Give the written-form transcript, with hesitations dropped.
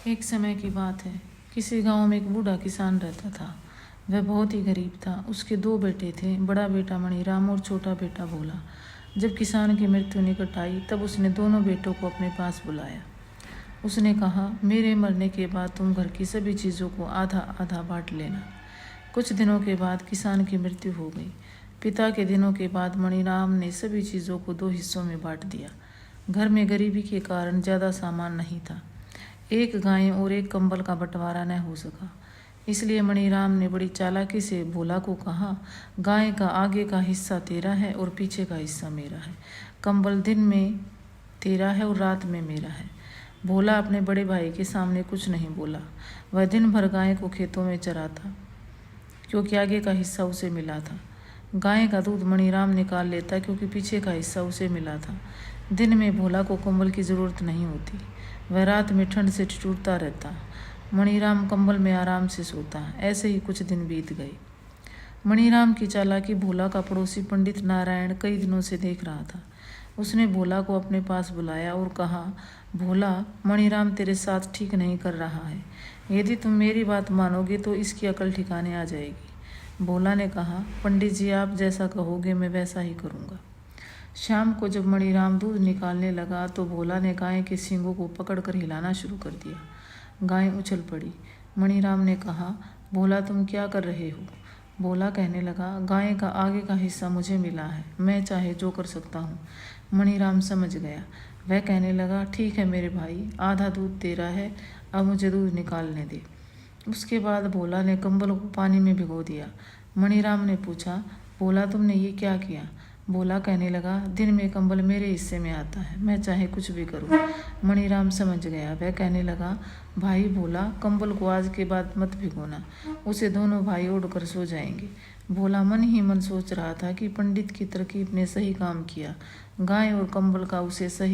एक समय की बात है। किसी गांव में एक बूढ़ा किसान रहता था। वह बहुत ही गरीब था। उसके दो बेटे थे, बड़ा बेटा मणिराम और छोटा बेटा भोला। जब किसान की मृत्यु निकट आई तब उसने दोनों बेटों को अपने पास बुलाया। उसने कहा, मेरे मरने के बाद तुम घर की सभी चीज़ों को आधा आधा बांट लेना। कुछ दिनों के बाद किसान की मृत्यु हो गई। पिता के दिनों के बाद मणिराम ने सभी चीज़ों को दो हिस्सों में बांट दिया। घर में गरीबी के कारण ज़्यादा सामान नहीं था। एक गाय और एक कंबल का बंटवारा न हो सका। इसलिए मणिराम ने बड़ी चालाकी से भोला को कहा, गाय का आगे का हिस्सा तेरा है और पीछे का हिस्सा मेरा है। कंबल दिन में तेरा है और रात में मेरा है। भोला अपने बड़े भाई के सामने कुछ नहीं बोला। वह दिन भर गाय को खेतों में चराता, क्योंकि आगे का हिस्सा उसे मिला था। गाय का दूध मणिराम निकाल लेता, क्योंकि पीछे का हिस्सा उसे मिला था। दिन में भोला को कंबल की ज़रूरत नहीं होती। वह रात में ठंड से ठिठुरता रहता। मणिराम कंबल में आराम से सोता। ऐसे ही कुछ दिन बीत गए। मणिराम की चालाकी भोला का पड़ोसी पंडित नारायण कई दिनों से देख रहा था। उसने भोला को अपने पास बुलाया और कहा, भोला, मणिराम तेरे साथ ठीक नहीं कर रहा है। यदि तुम मेरी बात मानोगे तो इसकी अकल ठिकाने आ जाएगी। भोला ने कहा, पंडित जी, आप जैसा कहोगे मैं वैसा ही करूँगा। शाम को जब मणिराम दूध निकालने लगा तो भोला ने गाय के सींगों को पकड़कर हिलाना शुरू कर दिया। गाय उछल पड़ी। मणिराम ने कहा, भोला, तुम क्या कर रहे हो? भोला कहने लगा, गाय का आगे का हिस्सा मुझे मिला है, मैं चाहे जो कर सकता हूँ। मणिराम समझ गया। वह कहने लगा, ठीक है मेरे भाई, आधा दूध तेरा है, अब मुझे दूध निकालने दे। उसके बाद भोला ने कंबल को पानी में भिगो दिया। मणिराम ने पूछा, भोला, तुमने ये क्या किया? भोला कहने लगा, दिन में कंबल मेरे हिस्से में आता है, मैं चाहे कुछ भी करूं। मणिराम समझ गया। वह कहने लगा, भाई भोला, कंबल को आज के बाद मत भिगोना, उसे दोनों भाई ओढ़कर सो जाएंगे। भोला मन ही मन सोच रहा था कि पंडित की तरकीब ने सही काम किया। गाय और कंबल का उसे सही